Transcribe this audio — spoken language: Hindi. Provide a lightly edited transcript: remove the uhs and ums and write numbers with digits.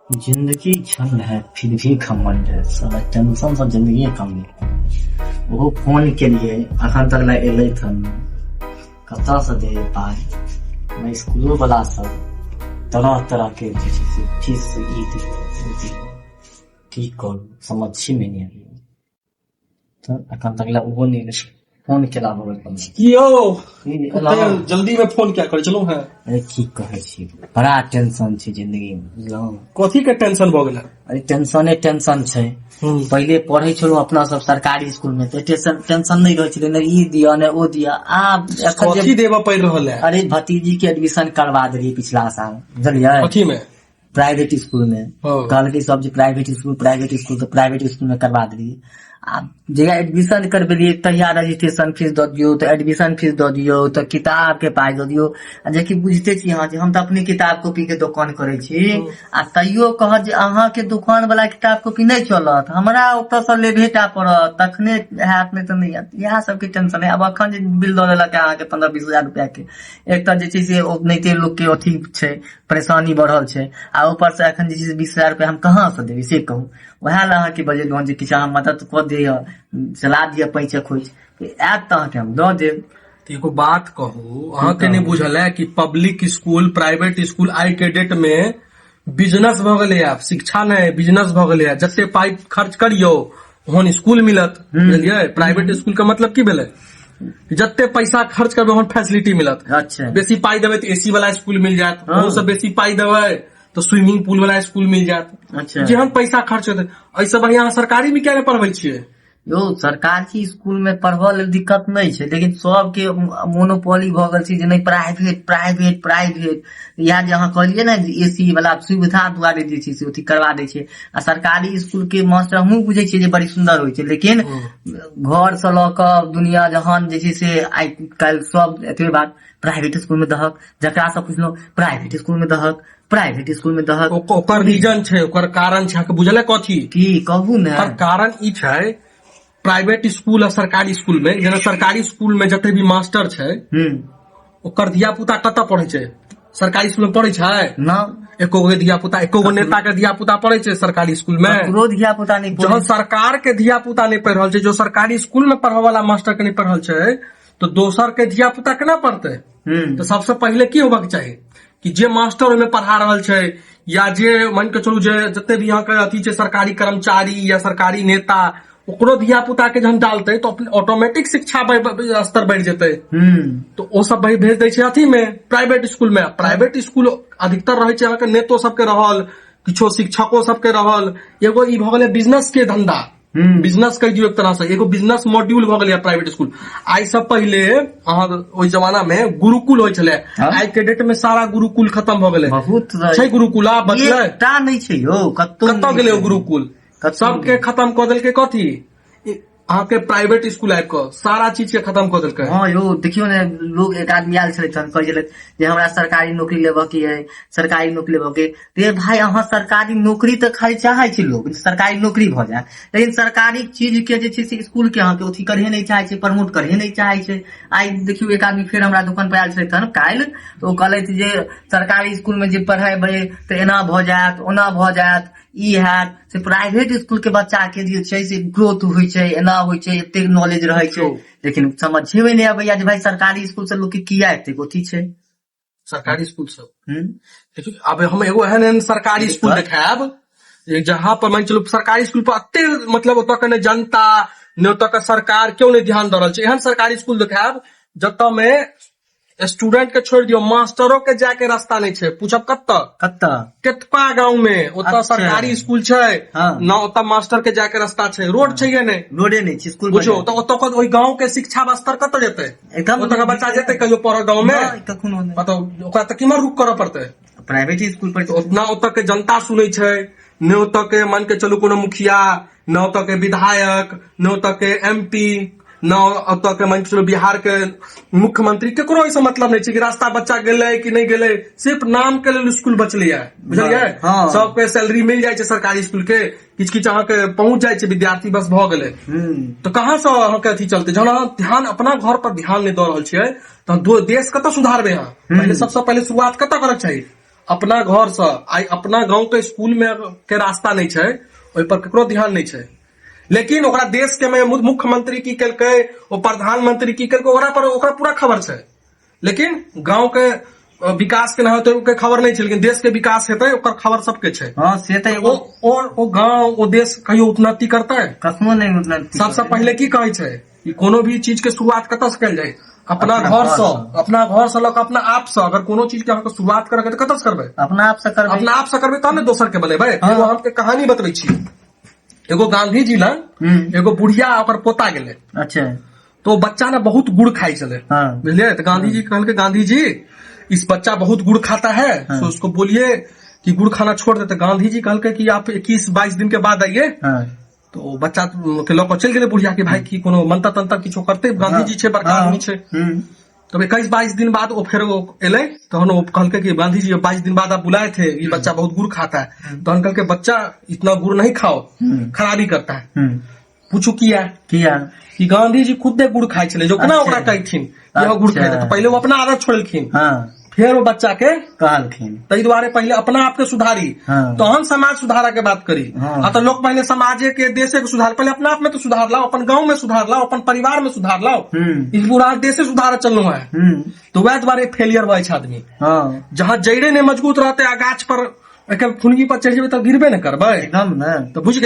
जिंदगी छंद है फिर भी घमंड है, साला टेंशन सब जिंदगी कम नहीं। वो फोन के लिए अखन तक ला एले थन कतऽ से दे पाई। मैं स्कूलो वाला सब तरह तरह के जे छै से फीस ई दी की करू समझी में नहीं आइए। तो अखन तक ला वो नहीं फोन केला बगल कियो जल्दी में फोन क्या करे चलो है। अरे की कहे छी बड़ा टेंशन छै जिंदगी में बुझलहुँ। कथी के टेंशन भ गेल? अरे टेंशन छै। पहिले पढ़े छलहुँ अपना सब सरकारी स्कूल में तो टेंशन नहीं रहे छलै, न ई दिया न ओ दिया। आब कथी देबा पड़ रहल है? अरे भतीजी के एडमिशन करवा देलिए पिछला साल, बुझलिए कथी में? प्राइवेट स्कूल में। कहल सब प्राइवेट स्कूल तो प्राइवेट स्कूल में करवा दिए। आप जगह एडमिशन करबेलिए तहिया रजिस्ट्रेशन फीस दऽ दियो, तो एडमिशन फीस दऽ दियो, तो किताब के पाई दऽ दियो। जेकि बुझते छी अहाँ जे हम तो अपने किताब कॉपी के दुकान करे छी, आ तैयो कह जे अहाँ के दुकान वाला किताब कॉपी नहीं चलत, हमरा ओतऽ से लेबेटा पड़त तखने हाथ में तो नहीं आत। इएह सब के टेंशन है। अब अखन जे बिल दऽ देलक अहाँ के 15-20 हजार रुपया के, एक तो जे छै से ओनाहिते लोग के अथी छै, परेशानी बढ़ल छै, आ ऊपर से एखन जे छै से 20 हजार रुपया हम कहाँ से देबै से कहू। वएह ला अहाँ के बजेलहुँ जे किछु अहाँ मदद कऽ दिअ, चला दिया पैंचे खोज ऐप तो अहाँ के हम दऽ देब। एगो बात कहू, अहाँ के नहीं बुझल है कि पब्लिक स्कूल प्राइवेट स्कूल आई के डेट में बिजनेस भ गेलै। आब शिक्षा नहीं बिजनेस भ गेलै है। जते पाई खर्च करियो ओहन स्कूल मिलत, बुझलिए। प्राइवेट स्कूल का मतलब की भेलै? जते पैसा खर्च करबे ओहन फैसिलिटी मिलत। अच्छा, बेसी पाई देबै तो एसी वाला स्कूल मिल जात, ओहो से बेसी पाई देबै तो स्विमिंग पूल वाला स्कूल मिल जात। अच्छा, जेहन पैसा खर्च होते ऐसे बढ़िया सरकारी में क्या पढ़बै छियै? यो सरकारी स्कूल में पढ़बऽ लेल दिक्कत नहीं छै, लेकिन सबके मोनोपोली भ गेल छै जे नहीं प्राइवेट। या जे अहाँ कहलिए ना एसी वाला सुविधा दुआरे जे छै से अथी करवा दै छै। आ सरकारी स्कूल के मास्टर हमहूँ बुझे छियै जे बड़ी सुंदर होइ छै, लेकिन घर से ल क दुनिया जहान जे छै से आइ काल्हि सब एतबे बात प्राइवेट स्कूल में दहक। जकरा से पुछलहुँ प्राइवेट स्कूल में दहक, प्राइवेट स्कूल में दहक। ओकर रीजन छै, ओकर कारण छै, बुझल है कथी? की कहू ने। ओकर कारण ई छै, प्राइवेट स्कूल और सरकारी स्कूल में, जेना सरकारी स्कूल में जते भी मास्टर छै ओकर धिया पुता कतऽ पढ़े छै? सरकारी स्कूल में पढ़े छै ना। एको गो धिया पुता, एको गो नेता के धिया पुता पढ़े छै सरकारी स्कूल में? ककरो धिया पुता नहीं पढ़े। जहाँ सरकार के धिया पुता नहीं पढ़ रहल छै, जो सरकारी स्कूल में पढ़े वाला मास्टर के नहीं पढ़ रहल छै, तो दोसर के धिया पुता केना पढ़ते? तो सबसे पहले की होबक चाही कि जे मास्टर ओहिमे पढ़ा रहल छै, या जे मान के चलू जे जते भी यहाँ के अथी छै सरकारी कर्मचारी या सरकारी नेता, ओकरो धिया पुता के जहन डालते तो ऑटोमेटिक शिक्षा स्तर बढ़ जेते। तो वो सब भेज दे छै अथी में प्राइवेट स्कूल में। प्राइवेट स्कूल अधिकतर रहे छै अहाँ के नेतो सबके रहल, किछो शिक्षकों सबके रहल। एगो ई भ गेलै बिजनेस के धंधा, बिजनेस कह दियो एक तरह से, एगो बिजनेस मॉड्यूल भ गेलै प्राइवेट स्कूल। आई सब पहले अहाँ ओइ जमाना में गुरुकुल होय छले, आई के डेट में सारा गुरुकुल खत्म भ गेलै। बहुत छै गुरुकुल आ बचलै एकटा नहीं छै यो, कतऽ गेलै ओ गुरुकुल? सबके खत्म कऽ देलकै। कथी अहाँ के प्राइवेट स्कूल आबि कऽ सारा चीज के खत्म कऽ देलकै। हाँ यो देखियो ने, लोग एक आदमी आयल छलै तहन कहै छलै जे हमरा सरकारी नौकरी लेबऽ के है, सरकारी नौकरी लेबऽ के। रे भाई अहाँ सरकारी नौकरी तो खाली चाहे छै लोग, सरकारी नौकरी भ जाए, लेकिन सरकारी चीज के जे छै से स्कूल के अहाँ के अथी करहे नहीं चाहे छै, प्रमोट करहे नहीं चाहे छै। आई देखियो एक आदमी फेर हमरा दुकान पर आयल छलै तहन काल्हि, तो ओ कहलथि जे सरकारी स्कूल में जे पढ़ेबै तो एना भ जायत ओना भ जायत, ई हैत से प्राइवेट स्कूल के बच्चा के जे छै से ग्रोथ होइ छै, एना होइ छै, एतेक नॉलेज रहे छै। लेकिन समझेबे नहीं आबैया जे भाई सरकारी स्कूल से लोग के किया एतेक अथी छै। सरकारी स्कूल सब अब हम एगो एहन सरकारी स्कूल देखाब जहाँ पर मान चलू सरकारी स्कूल पर एते मतलब ओतऽ के जनता ने ओतऽ के सरकार क्यों नहीं ध्यान दऽ रहल छै। एहन सरकारी स्कूल देखाब जतऽ में स्टूडेंट के छोड़ दियो, मास्टरों के जाके रास्ता नहीं छै। पूछब कत्ता केतपा गाँव में ओतऽ सरकारी स्कूल छै ना, ओतऽ मास्टर के जाके रास्ता छै, रोड छै नहीं, रोडे नहीं छै स्कूल। बुझो तो ओतऽ ओहि गाँव के शिक्षा स्तर कतऽ जेतै? ओतऽ के बच्चा जेतै कहियो पढ़ गाँव में? बताओ ओकरा तऽ किमर रुक करऽ पड़तै प्राइवेट स्कूल पर। ना ओतऽ के जनता सुनै छै, ने ओतऽ के मान के चलू कोनो मुखिया, न ओतऽ के विधायक, न ओतऽ के MP, न ओतऽ के मान के चलू बिहार के मुख्यमंत्री, केकरो ऐसा मतलब नहीं छै कि रास्ता बच्चा गेलै कि नहीं गेलै। सिर्फ नाम के लेल स्कूल बचलै है, बुझलियै। सबके सैलरी मिल जाय छै सरकारी स्कूल के, किछ किछ अहाँ के पहुंच जाय छै विद्यार्थी, बस भ गेलै। तो कहाँ से अहाँ के अथी चलते? जहन अहाँ ध्यान अपना घर पर ध्यान नहीं दऽ रहल छियै तो देश कतऽ सुधारबै? अहाँ पहले सबसे पहले शुरुआत कतऽ करक चाही? अपना घर से आई अपना गांव के स्कूल में के रास्ता नहीं छै, ओहि पर केकरो ध्यान नहीं छै। लेकिन ओकरा देश के में मुख्यमंत्री की केलकै, ओ प्रधानमंत्री की केलकै, ओकरा पूरा खबर छै। लेकिन गांव के विकास के ना होते ओके खबर नहीं छै, लेकिन देश के विकास हेतै ओकर खबर सबके छै। हाँ से तो ओ गांव ओ देश कहियो उन्नति करतै? कसमो नहीं उन्नति। सबसे पहले की कहै छै कि कोनो भी चीज के शुरुआत कतऽ से कयल जाय? अपना घर से लऽ कऽ अपना आप से। अगर कोनो चीज के अहाँके शुरुआत करके तऽ कतऽ से करबै? अपना आप से करबै। अपना आप से करबै तब ने दोसर के बनेबै। एगो अहाँके कहानी बतबै छी। एगो गांधी जी लग एगो बुढ़िया ओकर पोता गेलै। अच्छा। तो बच्चा ने बहुत गुड़ खाई चले, बुझलिए? तो गांधी जी कहलकै, गांधी जी इस बच्चा बहुत गुड़ खाता है, तो उसको बोलिए कि गुड़ खाना छोड़ दे। तो गांधी जी कहलकै कि आप 21-22 दिन के बाद आइए। तो बच्चा के लऽ कऽ चलि गेलै बुढ़िया के, भाई की कोनो मंत्र तंत्र किछो करते, गांधी जी छै, बड़का आदमी छै। तब 21-22 दिन बाद वो फिर एलै, तहन वो कहलकै कि गांधी जी 22 दिन बाद आप बुलाए थे, ये बच्चा बहुत गुड़ खाता है। तहन कहलकै बच्चा इतना गुड़ नहीं खाओ, खराबी करता है। पूछू किया कि गांधी जी खुदे गुड़ खाई छले, जो केना ओकरा कहथिन यह गुड़ खाई, तो पहले वो अपना आदत छोड़लखिन, फिर वो बच्चा के कहलखिन। ताहि दुआरे पहले अपना आप के सुधारी, तहन समाज सुधारा के बात करी। तो लोग पहले समाजे के देशे के सुधार, पहले अपना आप में तो सुधार लाओ, अपन गांव में सुधार लाओ, अपन परिवार में सुधार लाओ। इस पूरा देशे सुधार चल रहा है। तो वह द्वारे फेलियर हुआ आदमी। जहाँ जड़े ने मजबूत रहते, आ गाछ पर फुनगी पर चढ़ जेबे तो गिरबे न करबे, एकदम। तो बुझ